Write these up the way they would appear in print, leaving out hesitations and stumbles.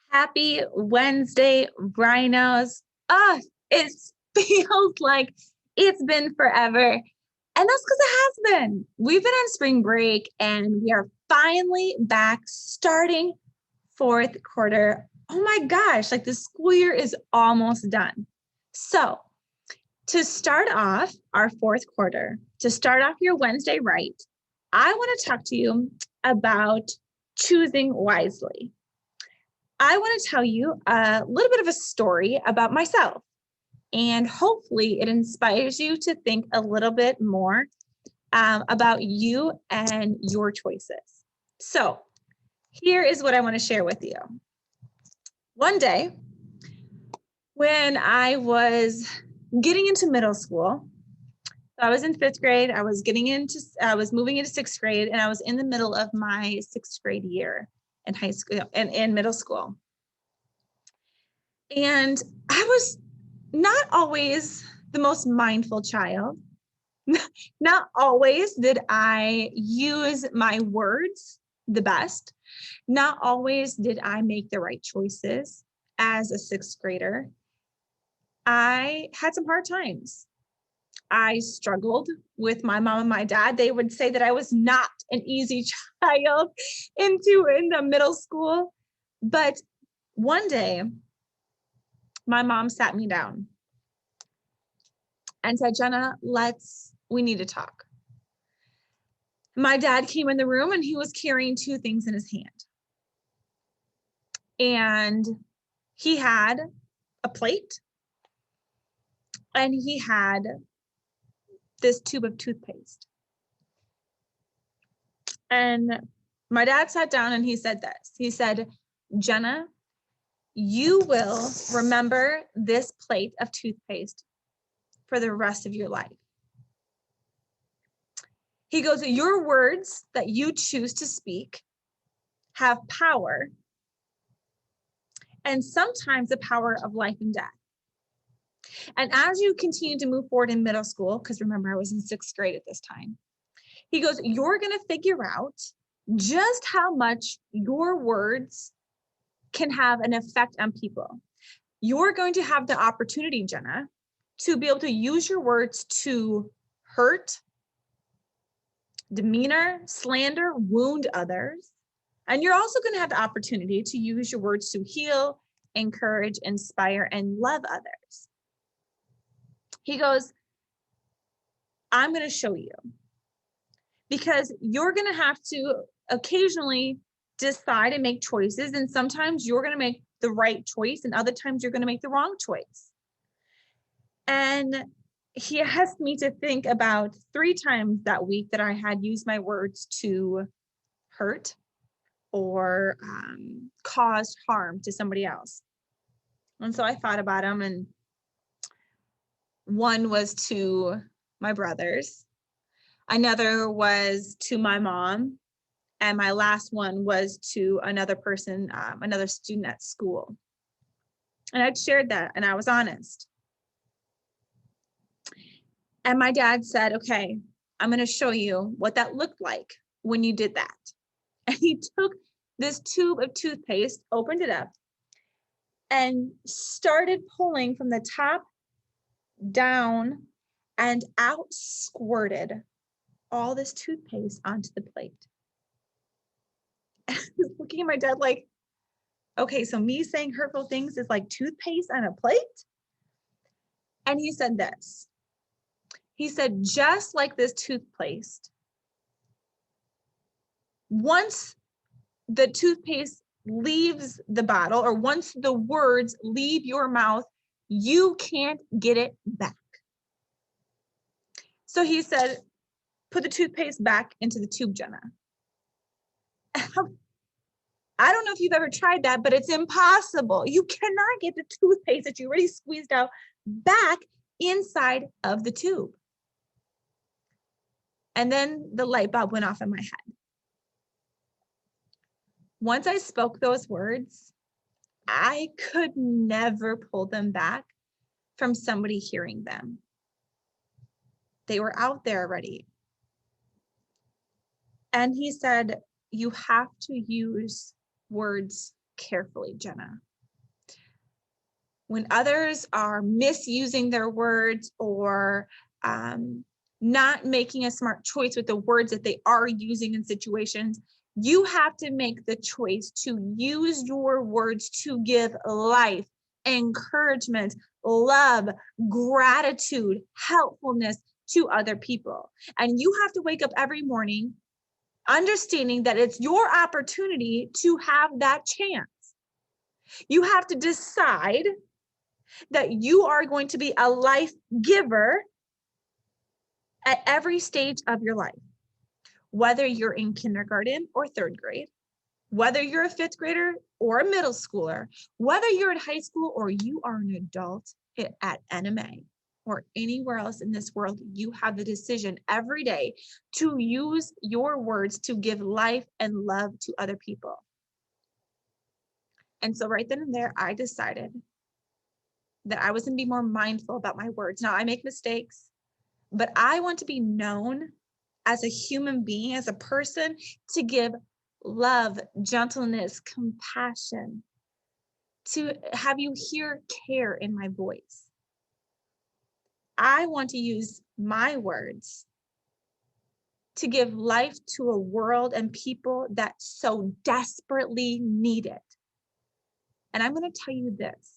Happy Wednesday, rhinos. It feels like it's been forever. And that's because it has been. We've been on spring break and we are finally back starting fourth quarter. Oh my gosh, like the school year is almost done. So, to start off our fourth quarter, to start off your Wednesday right, I want to talk to you about choosing wisely. I want to tell you a little bit of a story about myself, and hopefully it inspires you to think a little bit more about you and your choices. So, here is what I want to share with you. One day, when I was getting into middle school, I was in fifth grade, I was moving into sixth grade, and I was in the middle of my sixth grade year in high school and in middle school. And I was not always the most mindful child. Not always did I use my words the best. Not always did I make the right choices as a sixth grader. I had some hard times. I struggled with my mom and my dad. They would say that I was not an easy child in the middle school. But one day, my mom sat me down and said, Jenna, we need to talk. My dad came in the room and he was carrying two things in his hand. And he had a plate and he had this tube of toothpaste. And my dad sat down and he said this. He said, Jenna, you will remember this plate of toothpaste for the rest of your life. He goes, your words that you choose to speak have power, and sometimes the power of life and death. And as you continue to move forward in middle school, because remember, I was in sixth grade at this time, he goes, you're going to figure out just how much your words can have an effect on people. You're going to have the opportunity, Jenna, to be able to use your words to hurt, demeanor, slander, wound others. And you're also going to have the opportunity to use your words to heal, encourage, inspire, and love others. He goes, I'm going to show you, because you're going to have to occasionally decide and make choices. And sometimes you're going to make the right choice, and other times you're going to make the wrong choice. And he asked me to think about 3 times that week that I had used my words to hurt or caused harm to somebody else. And so I thought about them, and one was to my brothers, another was to my mom, and my last one was to another person, another student at school. And I'd shared that, and I was honest. And my dad said, okay, I'm going to show you what that looked like when you did that. And he took this tube of toothpaste, opened it up, and started pulling from the top down, and out squirted all this toothpaste onto the plate. And I was looking at my dad like, okay, so me saying hurtful things is like toothpaste on a plate? And he said this. He said, just like this toothpaste, once the toothpaste leaves the bottle, or once the words leave your mouth, you can't get it back. So he said, put the toothpaste back into the tube, Jenna. I don't know if you've ever tried that, but it's impossible. You cannot get the toothpaste that you already squeezed out back inside of the tube. And then the light bulb went off in my head. Once I spoke those words, I could never pull them back from somebody hearing them. They were out there already. And he said, you have to use words carefully, Jenna. When others are misusing their words or not making a smart choice with the words that they are using in situations, you have to make the choice to use your words to give life, encouragement, love, gratitude, helpfulness to other people. And you have to wake up every morning understanding that it's your opportunity to have that chance. You have to decide that you are going to be a life giver at every stage of your life, whether you're in kindergarten or third grade, whether you're a fifth grader or a middle schooler, whether you're in high school or you are an adult at NMA or anywhere else in this world, you have the decision every day to use your words to give life and love to other people. And so right then and there, I decided that I was going to be more mindful about my words. Now, I make mistakes, but I want to be known as a human being, as a person, to give love, gentleness, compassion, to have you hear care in my voice. I want to use my words to give life to a world and people that so desperately need it. And I'm going to tell you this.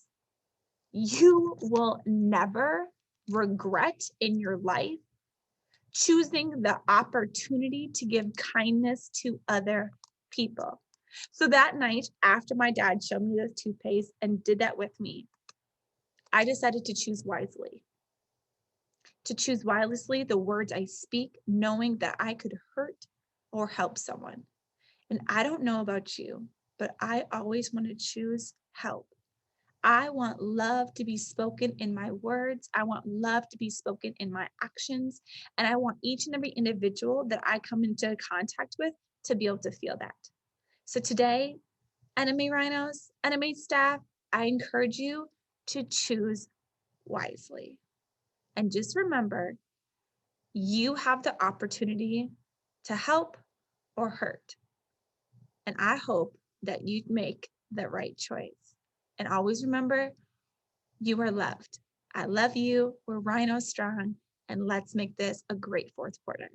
You will never regret in your life choosing the opportunity to give kindness to other people. So that night, after my dad showed me the toothpaste and did that with me, I decided to choose wisely. To choose wisely the words I speak, knowing that I could hurt or help someone. And I don't know about you, but I always want to choose help. I want love to be spoken in my words. I want love to be spoken in my actions. And I want each and every individual that I come into contact with to be able to feel that. So today, NMA Rhinos, NMA staff, I encourage you to choose wisely. And just remember, you have the opportunity to help or hurt. And I hope that you make the right choice. And always remember, you are loved. I love you. We're Rhino Strong. And let's make this a great fourth quarter.